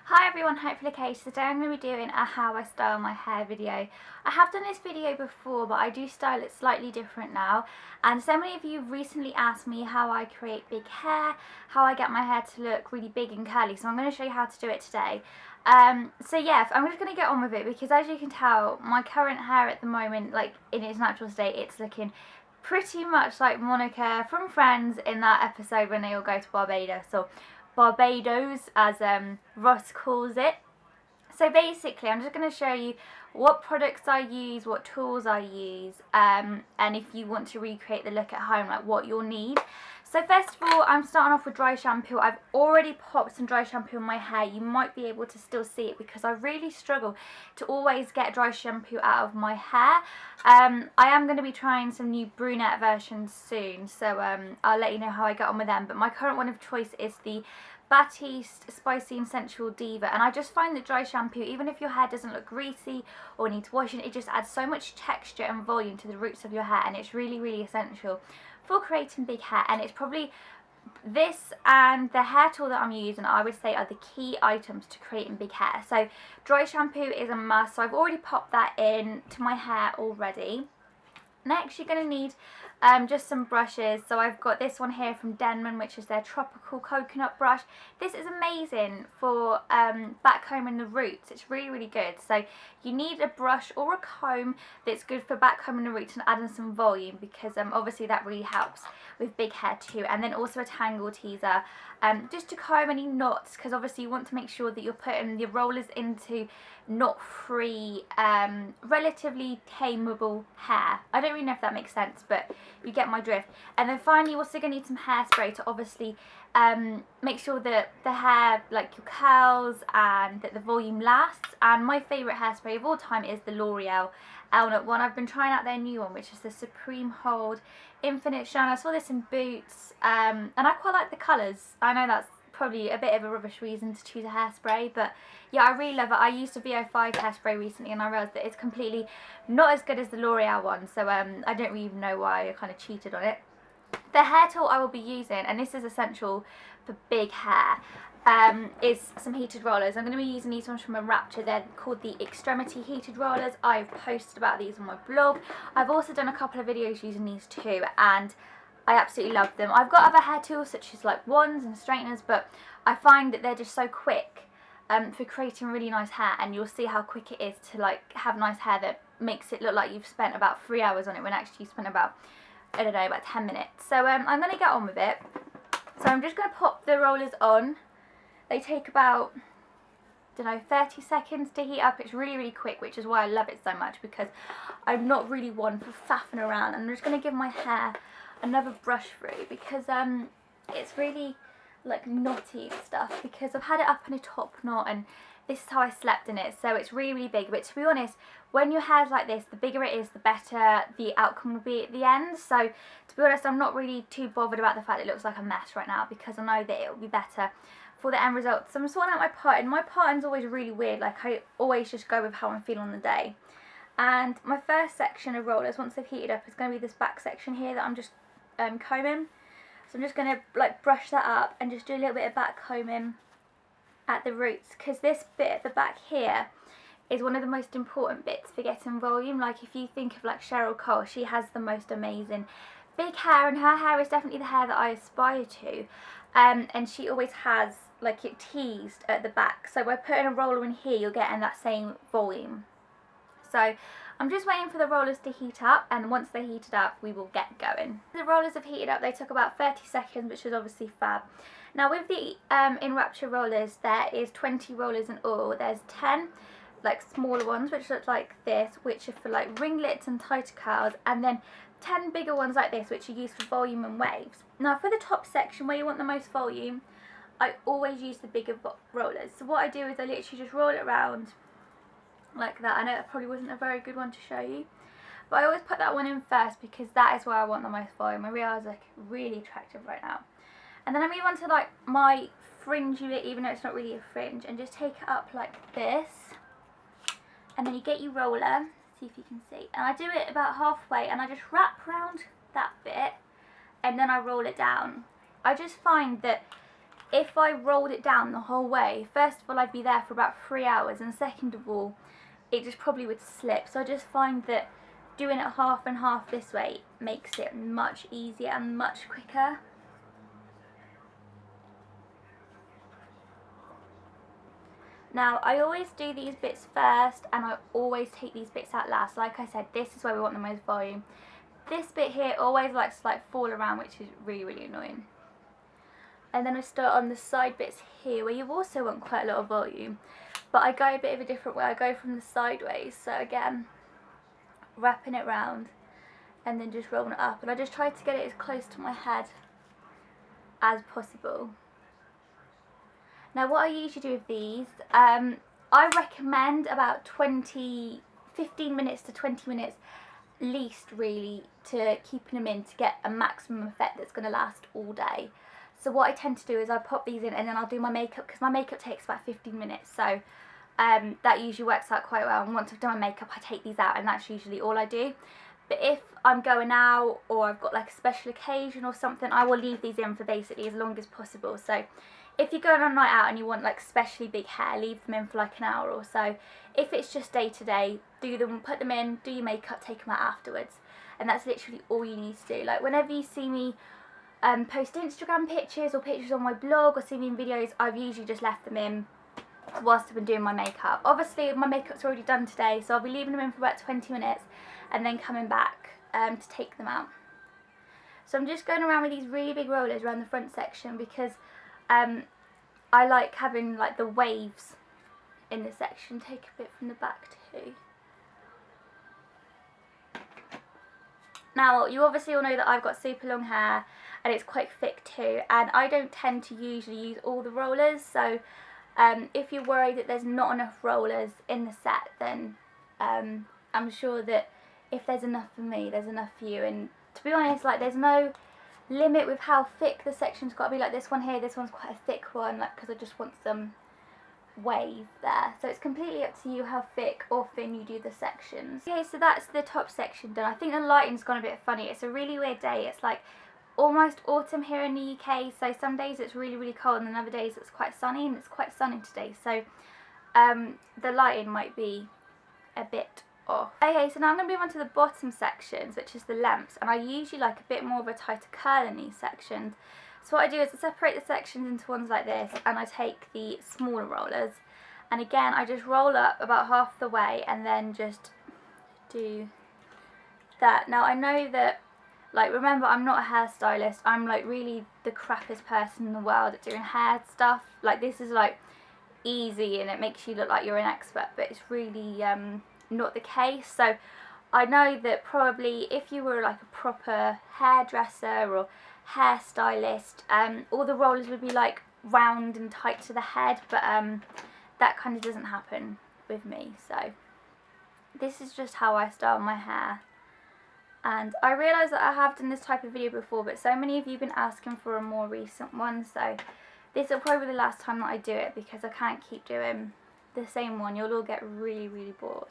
Hi everyone, hopefully okay. Today I'm going to be doing a how I style my hair video. I have done this video before, but I do style it slightly different now. And so many of you recently asked me how I create big hair, how I get my hair to look really big and curly. So I'm going to show you how to do it today. So yeah, I'm just going to get on with it because as you can tell, my current hair at the moment, like in its natural state, it's looking pretty much like Monica from Friends in that episode when they all go to Barbados. So Barbados, as Ross calls it. So basically I'm just going to show you what products I use, what tools I use, and if you want to recreate the look at home, like what you'll need. So first of all, I'm starting off with dry shampoo. I've already popped some dry shampoo in my hair. You might be able to still see it because I really struggle to always get dry shampoo out of my hair. I am going to be trying some new brunette versions soon, so I'll let you know how I get on with them. But my current one of choice is the Batiste Spicy and Sensual Diva, and I just find that dry shampoo, even if your hair doesn't look greasy or needs washing, it just adds so much texture and volume to the roots of your hair, and it's really essential for creating big hair. And it's probably this and the hair tool that I'm using, I would say, are the key items to creating big hair. So dry shampoo is a must, so I've already popped that in to my hair already. Next you're going to need just some brushes. So I've got this one here from Denman, which is their tropical coconut brush. This is amazing for backcombing the roots. It's really good. So you need a brush or a comb that's good for backcombing the roots and adding some volume, because obviously that really helps with big hair too. And then also a tangle teaser just to comb any knots, because obviously you want to make sure that you're putting your rollers into knot-free, relatively tameable hair. I don't really know if that makes sense, but you get my drift. And then finally you're also going to need some hairspray to obviously make sure that the hair, like your curls, and that the volume lasts. And my favourite hairspray of all time is the L'Oreal Elnett one. I've been trying out their new one, which is the Supreme Hold Infinite Shine. I saw this in Boots, and I quite like the colours. I know that's probably a bit of a rubbish reason to choose a hairspray, but yeah, I really love it. I used a VO5 hairspray recently and I realised that it's completely not as good as the L'Oreal one, so I don't really even know why I kind of cheated on it. The hair tool I will be using, and this is essential for big hair, is some heated rollers. I'm going to be using these ones from Enrapture. They're called the Extremity heated rollers. I've posted about these on my blog. I've also done a couple of videos using these too, and I absolutely love them. I've got other hair tools such as like wands and straighteners, but I find that they're just so quick for creating really nice hair, and you'll see how quick it is to like have nice hair that makes it look like you've spent about 3 hours on it when actually you spent about, I don't know, about 10 minutes. So I'm going to get on with it. So I'm just going to pop the rollers on. They take about, I don't know, 30 seconds to heat up. It's really quick, which is why I love it so much, because I'm not really one for faffing around. I'm just going to give my hair another brush through because it's really like knotty and stuff, because I've had it up in a top knot and this is how I slept in it, so it's really big. But to be honest, when your hair's like this, the bigger it is, the better the outcome will be at the end. So to be honest, I'm not really too bothered about the fact it looks like a mess right now, because I know that it will be better for the end result. So I'm sorting out my pattern. My pattern's always really weird, like I always just go with how I'm feeling on the day. And my first section of rollers, once they've heated up, is going to be this back section here that I'm just combing. So I'm just going to like brush that up and just do a little bit of back combing at the roots, because this bit at the back here is one of the most important bits for getting volume. Like if you think of like Cheryl Cole, she has the most amazing big hair, and her hair is definitely the hair that I aspire to, and she always has like it teased at the back. So by putting a roller in here, you're getting that same volume. So I'm just waiting for the rollers to heat up, and once they're heated up we will get going. The rollers have heated up. They took about 30 seconds, which is obviously fab. Now with the Enrapture rollers, there is 20 rollers in all. There's 10 like smaller ones which look like this, which are for like ringlets and tighter curls, and then 10 bigger ones like this, which are used for volume and waves. Now for the top section where you want the most volume, I always use the bigger rollers. So what I do is I literally just roll it around like that. I know that probably wasn't a very good one to show you, but I always put that one in first because that is where I want the most volume. My real hair is like really attractive right now. And then I move on to like my fringe unit, even though it's not really a fringe, and just take it up like this. And then you get your roller, see if you can see, and I do it about halfway and I just wrap around that bit and then I roll it down. I just find that if I rolled it down the whole way, first of all I'd be there for about 3 hours, and second of all it just probably would slip. So I just find that doing it half and half this way makes it much easier and much quicker. Now I always do these bits first and I always take these bits out last. Like I said, this is where we want the most volume. This bit here always likes to like fall around, which is really annoying. And then I start on the side bits here where you also want quite a lot of volume, but I go a bit of a different way. I go from the sideways, so again wrapping it round and then just rolling it up, and I just try to get it as close to my head as possible. Now what I usually do with these, I recommend about 15 minutes to 20 minutes least really to keeping them in to get a maximum effect that's going to last all day. So what I tend to do is I pop these in and then I'll do my makeup, because my makeup takes about 15 minutes, so that usually works out quite well. And once I've done my makeup I take these out and that's usually all I do. But if I'm going out or I've got like a special occasion or something, I will leave these in for basically as long as possible. So if you're going on a night out and you want like especially big hair, leave them in for like an hour or so. If it's just day to day, do them, put them in, do your makeup, take them out afterwards. And that's literally all you need to do. Like whenever you see me post Instagram pictures or pictures on my blog or see me in videos, I've usually just left them in whilst I've been doing my makeup. Obviously my makeup's already done today, so I'll be leaving them in for about 20 minutes and then coming back to take them out. So I'm just going around with these really big rollers around the front section because I like having like the waves in this section. Take a bit from the back too. Now you obviously all know that I've got super long hair and it's quite thick too, and I don't tend to usually use all the rollers, so if you're worried that there's not enough rollers in the set, then I'm sure that if there's enough for me, there's enough for you. And to be honest, like there's no limit with how thick the section's got to be. Like this one here, this one's quite a thick one, like because I just want some wave there. So it's completely up to you how thick or thin you do the sections. Okay, so that's the top section done. I think the lighting's gone a bit funny. It's a really weird day. It's like almost autumn here in the UK, so some days it's really cold and then other days it's quite sunny, and it's quite sunny today, so the lighting might be a bit off. Okay, so now I'm going to move on to the bottom sections, which is the lamps, and I usually like a bit more of a tighter curl in these sections. So what I do is I separate the sections into ones like this, and I take the smaller rollers, and again I just roll up about half the way and then just do that. Now I know that, like, remember, I'm not a hairstylist. I'm like really the crappiest person in the world at doing hair stuff. Like this is like easy and it makes you look like you're an expert, but it's really not the case. So I know that probably if you were like a proper hairdresser or hairstylist, all the rollers would be like round and tight to the head, but that kind of doesn't happen with me. So this is just how I style my hair. And I realise that I have done this type of video before, but so many of you have been asking for a more recent one, so this will probably be the last time that I do it because I can't keep doing the same one. You'll all get really bored.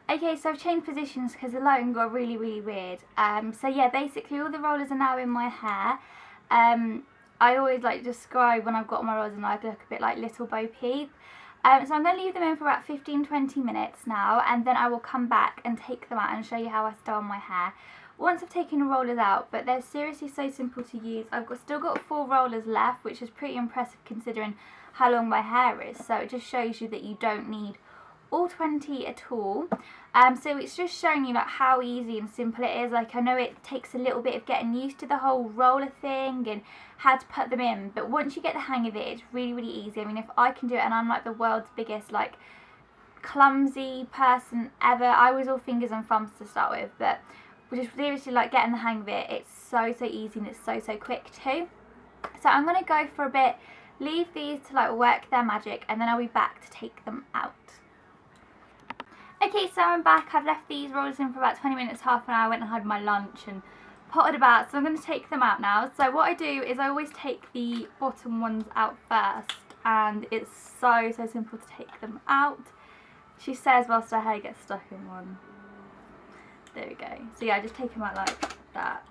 Okay, so I've changed positions because the lighting got really weird. So yeah, basically all the rollers are now in my hair. I always like to describe when I've got my rollers and I look a bit like Little Bo Peep. So I'm going to leave them in for about 15-20 minutes now, and then I will come back and take them out and show you how I style my hair once I've taken the rollers out. But they're seriously so simple to use. I've still got 4 rollers left, which is pretty impressive considering how long my hair is. So it just shows you that you don't need all 20 at all. So it's just showing you like how easy and simple it is. Like I know it takes a little bit of getting used to the whole roller thing and how to put them in, but once you get the hang of it, it's really easy. I mean, if I can do it, and I'm like the world's biggest like clumsy person ever. I was all fingers and thumbs to start with, but just seriously like getting the hang of it, it's so easy and it's so quick too. So I'm gonna go for a bit, leave these to like work their magic, and then I'll be back to take them out. Okay, so I'm back. I've left these rollers in for about 20 minutes, half an hour. I went and had my lunch and potted about, so I'm going to take them out now. So what I do is I always take the bottom ones out first, and it's so simple to take them out. She says whilst her hair gets stuck in one. There we go. So yeah, I just take them out like that.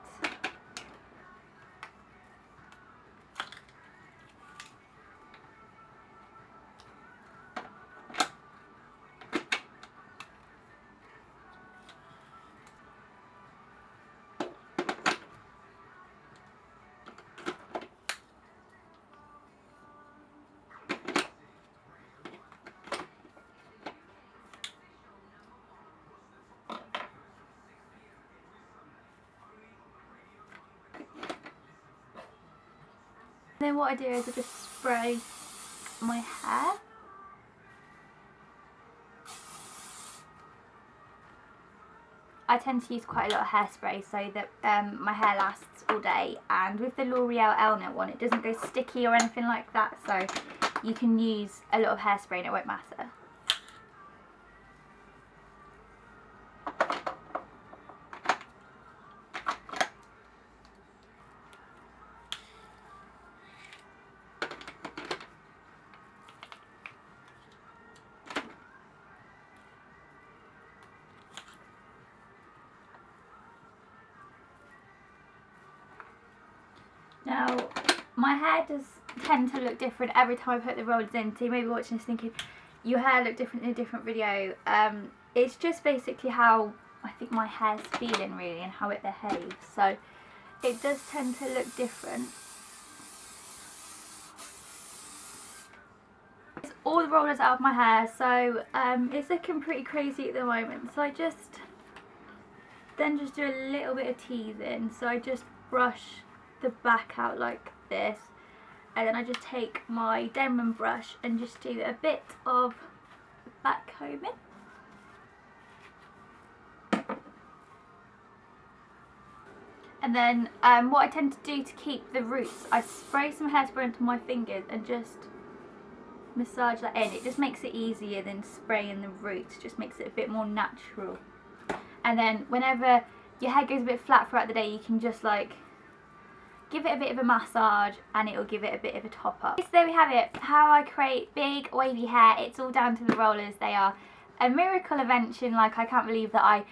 Then what I do is I just spray my hair. I tend to use quite a lot of hairspray so that my hair lasts all day, and with the L'Oreal Elnett one it doesn't go sticky or anything like that, so you can use a lot of hairspray and it won't matter. Now, my hair does tend to look different every time I put the rollers in, so you may be watching this thinking, your hair looked different in a different video. It's just basically how I think my hair's feeling really and how it behaves, so it does tend to look different. It's all the rollers out of my hair, so it's looking pretty crazy at the moment, so I just do a little bit of teasing. So I just brush the back out like this, and then I just take my Denman brush and just do a bit of back combing. And then what I tend to do to keep the roots, I spray some hairspray into my fingers and just massage that in. It just makes it easier than spraying the roots, just makes it a bit more natural. And then whenever your hair goes a bit flat throughout the day, you can just like give it a bit of a massage and it will give it a bit of a top up. So there we have it, how I create big wavy hair. It's all down to the rollers. They are a miracle invention. Like, I can't believe that I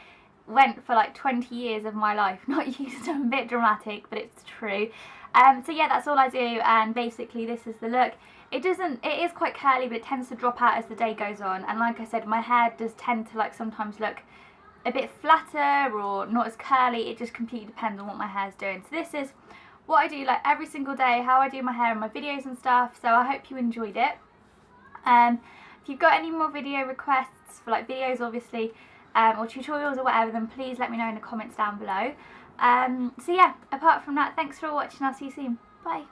went for like 20 years of my life not using them. A bit dramatic, but it's true. So yeah, that's all I do, and basically this is the look. It is quite curly, but it tends to drop out as the day goes on, and like I said, my hair does tend to like sometimes look a bit flatter or not as curly. It just completely depends on what my hair's doing. So this is what I do like every single day, how I do my hair in my videos and stuff, so I hope you enjoyed it. If you've got any more video requests for like videos obviously, or tutorials or whatever, then please let me know in the comments down below. So yeah, apart from that, thanks for watching, I'll see you soon, bye.